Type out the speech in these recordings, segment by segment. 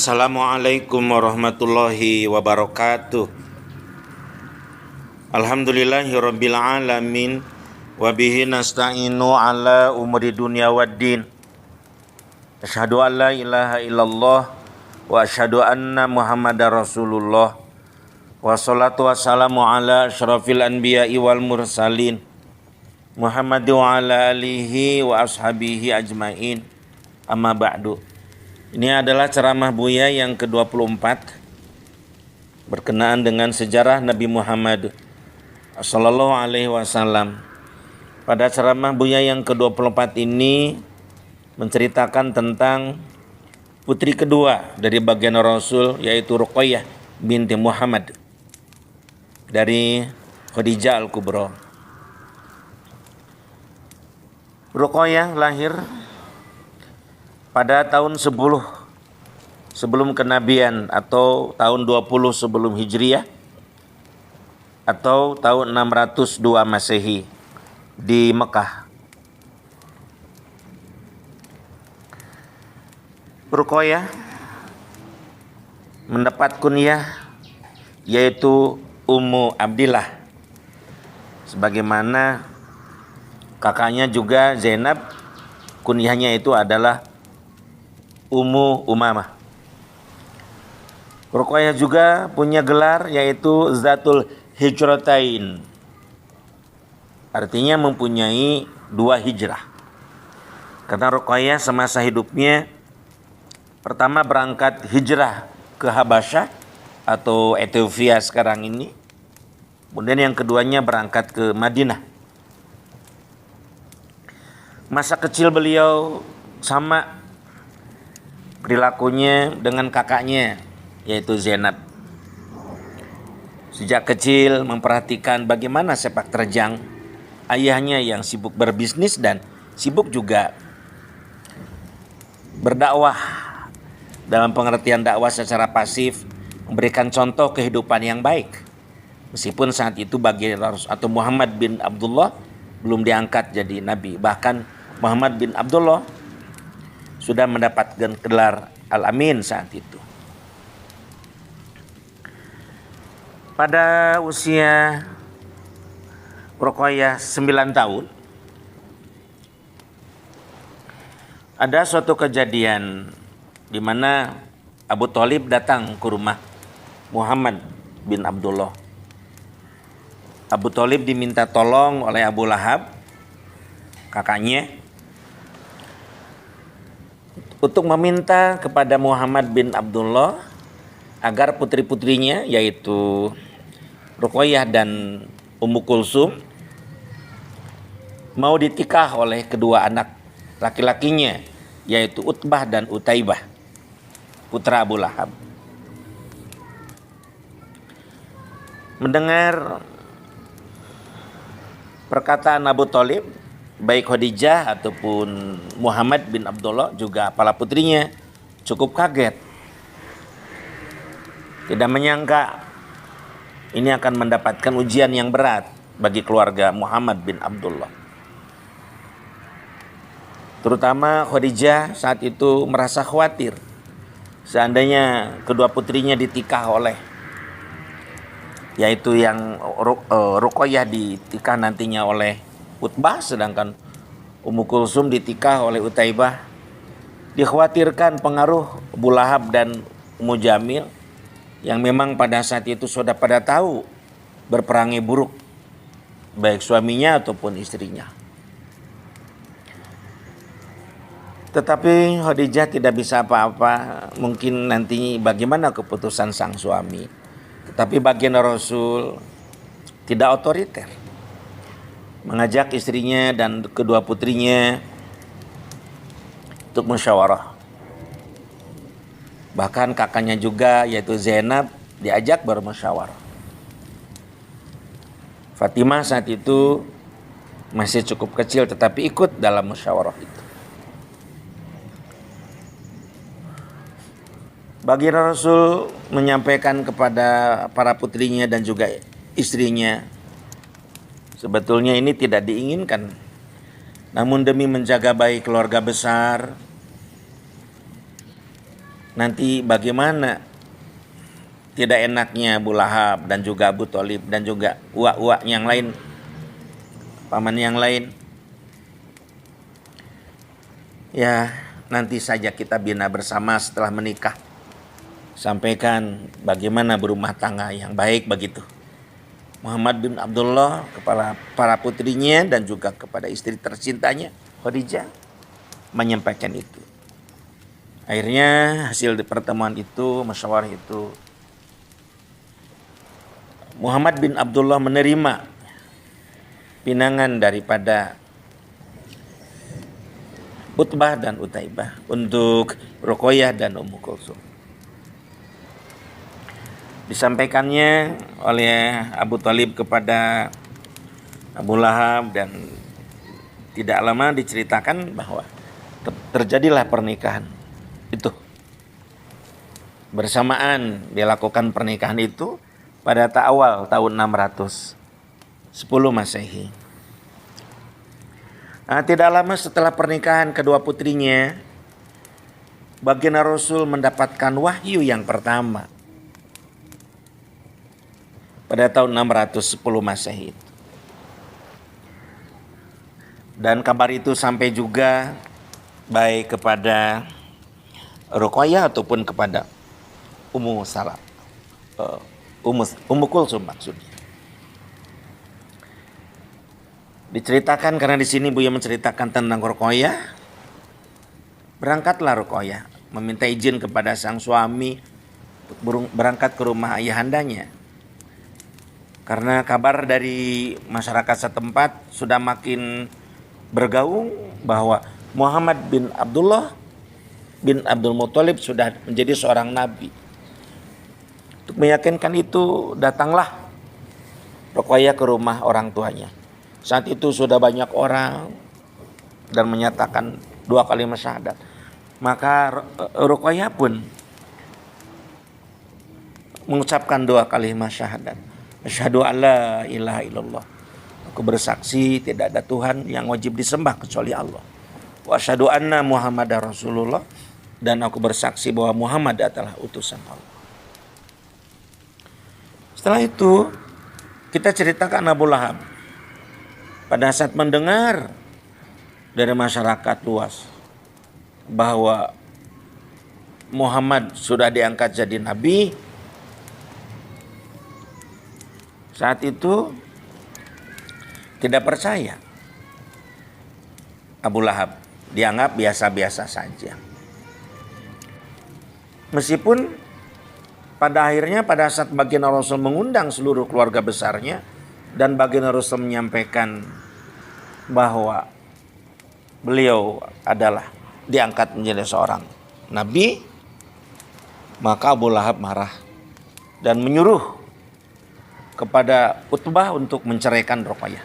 Assalamualaikum warahmatullahi wabarakatuh. Alhamdulillahirabbil alamin wa bihi nasta'inu ala umuri dunya waddin. Asyhadu an la ilaha illallah wa asyhadu anna Muhammadar Rasulullah. Wassalatu wassalamu ala asyrafil anbiya'i wal mursalin Muhammad wa ala alihi wa ashabihi ajmain. Amma ba'du. Ini adalah ceramah Buya yang ke-24 berkenaan dengan sejarah Nabi Muhammad sallallahu alaihi wasallam. Pada ceramah Buya yang ke-24 ini menceritakan tentang putri kedua dari baginda Rasul, yaitu Ruqayyah binti Muhammad dari Khadijah Al-Kubra. Ruqayyah lahir pada tahun 10 sebelum kenabian atau tahun 20 sebelum Hijriah atau tahun 602 Masehi di Mekah. Ruqayyah mendapat kunyah yaitu Ummu Abdillah, sebagaimana kakaknya juga Zainab kunyahnya itu adalah Ummu Umamah. Ruqayyah juga punya gelar yaitu Zatul Hijratain, artinya mempunyai 2 hijrah. Karena Ruqayyah semasa hidupnya pertama berangkat hijrah ke Habasyah atau Ethiopia sekarang ini, kemudian yang keduanya berangkat ke Madinah. Masa kecil beliau sama perilakunya dengan kakaknya yaitu Zainab. Sejak kecil memperhatikan bagaimana sepak terjang ayahnya yang sibuk berbisnis dan sibuk juga berdakwah, dalam pengertian dakwah secara pasif, memberikan contoh kehidupan yang baik. Meskipun saat itu baginda Rasul atau Muhammad bin Abdullah belum diangkat jadi nabi, bahkan Muhammad bin Abdullah sudah mendapatkan gelar Al-Amin saat itu. Pada usia Ruqayyah 9 tahun, ada suatu kejadian di mana Abu Thalib datang ke rumah Muhammad bin Abdullah. Abu Thalib diminta tolong oleh Abu Lahab, kakaknya, untuk meminta kepada Muhammad bin Abdullah agar putri-putrinya yaitu Ruqayyah dan Ummu Kulsum mau ditikah oleh kedua anak laki-lakinya yaitu Utbah dan Utaibah, putra Abu Lahab. Mendengar perkataan Abu Thalib, baik Khadijah ataupun Muhammad bin Abdullah juga para putrinya cukup kaget. Tidak menyangka ini akan mendapatkan ujian yang berat bagi keluarga Muhammad bin Abdullah. Terutama Khadijah saat itu merasa khawatir seandainya kedua putrinya ditikah oleh, yaitu yang Ruqayyah ditikah nantinya oleh Utbah, sedangkan Ummu Kulsum ditikah oleh Utaibah. Dikhawatirkan pengaruh Abu Lahab dan Ummu Jamil yang memang pada saat itu sudah pada tahu berperangai buruk baik suaminya ataupun istrinya. Tetapi Khadijah tidak bisa apa-apa, mungkin nanti bagaimana keputusan sang suami. Tetapi baginda Rasul tidak otoriter, mengajak istrinya dan kedua putrinya untuk musyawarah. Bahkan kakaknya juga yaitu Zainab diajak bermusyawarah. Fatimah saat itu masih cukup kecil tetapi ikut dalam musyawarah itu. Baginda Rasul menyampaikan kepada para putrinya dan juga istrinya, sebetulnya ini tidak diinginkan. Namun demi menjaga baik keluarga besar, nanti bagaimana tidak enaknya Abu Lahab dan juga Abu Thalib dan juga uak-uak yang lain, paman yang lain. Ya, nanti saja kita bina bersama setelah menikah. Sampaikan bagaimana berumah tangga yang baik begitu. Muhammad bin Abdullah kepada para putrinya dan juga kepada istri tercintanya Khadijah menyampaikan itu. Akhirnya hasil pertemuan itu, musyawarah itu, Muhammad bin Abdullah menerima pinangan daripada Utbah dan Utaibah untuk Ruqayyah dan Ummu Kulsum. Disampaikannya oleh Abu Thalib kepada Abu Lahab dan tidak lama diceritakan bahwa terjadilah pernikahan itu. Bersamaan dilakukan pernikahan itu pada awal tahun 610 Masehi. Nah, tidak lama setelah pernikahan kedua putrinya, baginda Rasul mendapatkan wahyu yang pertama pada tahun 610 Masehi. Dan kabar itu sampai juga baik kepada Ruqayyah ataupun kepada Ummu Salam, Ummu Kulsum maksudnya. Diceritakan karena di sini Buya menceritakan tentang Ruqayyah. Berangkatlah Ruqayyah meminta izin kepada sang suami untuk berangkat ke rumah ayahandanya. Karena kabar dari masyarakat setempat sudah makin bergaung bahwa Muhammad bin Abdullah bin Abdul Muthalib sudah menjadi seorang nabi. Untuk meyakinkan itu datanglah Ruqayyah ke rumah orang tuanya. Saat itu sudah banyak orang dan menyatakan 2 kalimat syahadat. Maka Ruqayyah pun mengucapkan 2 kalimat syahadat. Asyhadu alla ilaha illallah. Aku bersaksi tidak ada Tuhan yang wajib disembah kecuali Allah. Wa asyhadu anna Muhammadar Rasulullah. Dan aku bersaksi bahwa Muhammad adalah utusan Allah. Setelah itu kita ceritakan Abu Lahab. Pada saat mendengar dari masyarakat luas bahwa Muhammad sudah diangkat jadi nabi, saat itu tidak percaya. Abu Lahab dianggap biasa-biasa saja. Meskipun pada akhirnya pada saat baginda Rasul mengundang seluruh keluarga besarnya dan baginda Rasul menyampaikan bahwa beliau adalah diangkat menjadi seorang nabi, maka Abu Lahab marah dan menyuruh kepada Utbah untuk menceraikan Ruqayyah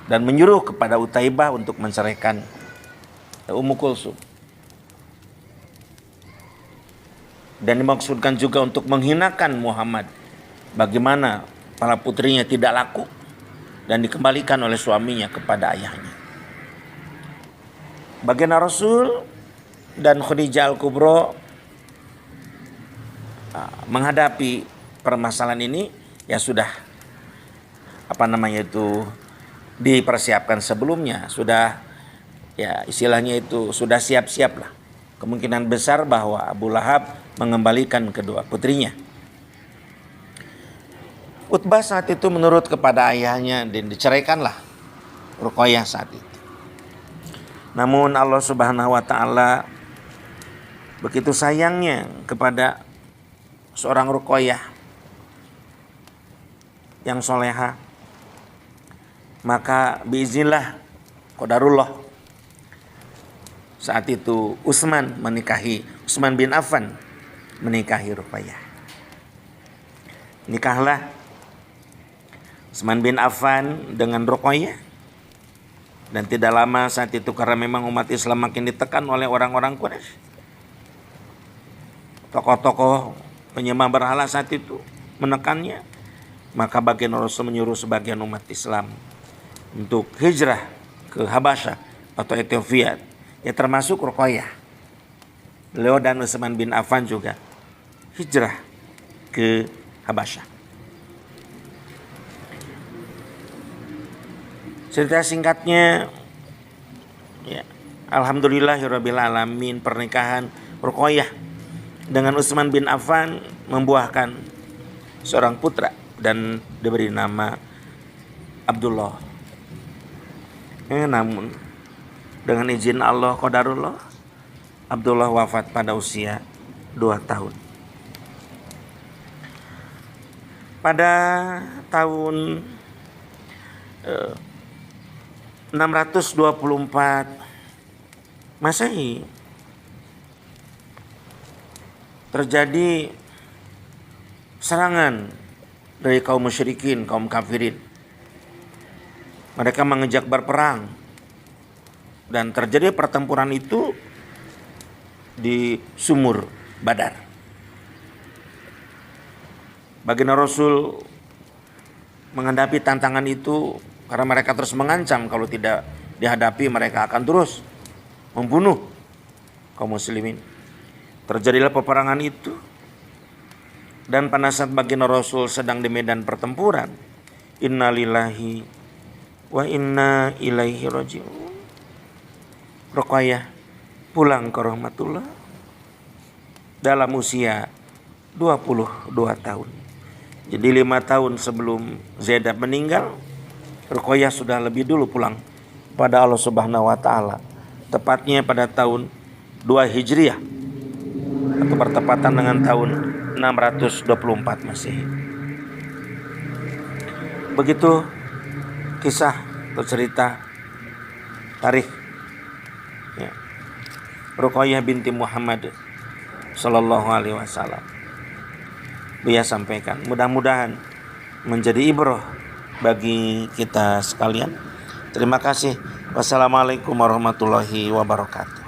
dan menyuruh kepada Utaibah untuk menceraikan Ummu Kulsum. Dan dimaksudkan juga untuk menghinakan Muhammad. Bagaimana para putrinya tidak laku dan dikembalikan oleh suaminya kepada ayahnya. Baginda Rasul dan Khadijah Al-Kubra menghadapi permasalahan ini ya sudah dipersiapkan sebelumnya, sudah ya istilahnya itu sudah siap-siap lah. Kemungkinan besar bahwa Abu Lahab mengembalikan kedua putrinya. Utbah saat itu menurut kepada ayahnya dan diceraikanlah Ruqayyah saat itu. Namun Allah Subhanahu wa taala begitu sayangnya kepada seorang Ruqayyah yang soleha, maka biiznillah qadarullah saat itu Utsman bin Affan menikahi Ruqayyah. Nikahlah Utsman bin Affan dengan Ruqayyah, dan tidak lama saat itu karena memang umat Islam makin ditekan oleh orang-orang Quraisy, tokoh-tokoh penyembah berhala saat itu menekannya. Maka baginda Rasul menyuruh sebagian umat Islam untuk hijrah ke Habasyah atau Ethiopia, ya termasuk Ruqayyah. Beliau dan Utsman bin Affan juga hijrah ke Habasyah. Cerita singkatnya, ya, alhamdulillahirabbil alamin, pernikahan Ruqayyah dengan Utsman bin Affan membuahkan seorang putra dan diberi nama Abdullah. Namun dengan izin Allah qadarullah, Abdullah wafat pada usia 2 tahun. Pada tahun 624 Masehi terjadi serangan dari kaum musyrikin, kaum kafirin. Mereka mengejak berperang dan terjadi pertempuran itu di sumur Badar. Baginda Rasul menghadapi tantangan itu karena mereka terus mengancam kalau tidak dihadapi mereka akan terus membunuh kaum muslimin. Terjadilah peperangan itu, dan pada saat baginda Rasul sedang di medan pertempuran, innalillahi wa inna ilaihi raji'un, Ruqayyah pulang ke rahmatullah dalam usia 22 tahun. Jadi 5 tahun sebelum Zainab meninggal, Ruqayyah sudah lebih dulu pulang pada Allah Subhanahu wa taala. Tepatnya pada tahun 2 Hijriah atau bertepatan dengan tahun 624 Masehi. Begitu kisah atau cerita tarikh, ya, Ruqayyah binti Muhammad sallallahu alaihi wasallam. Buya sampaikan, mudah-mudahan menjadi ibrah bagi kita sekalian. Terima kasih. Wassalamualaikum warahmatullahi wabarakatuh.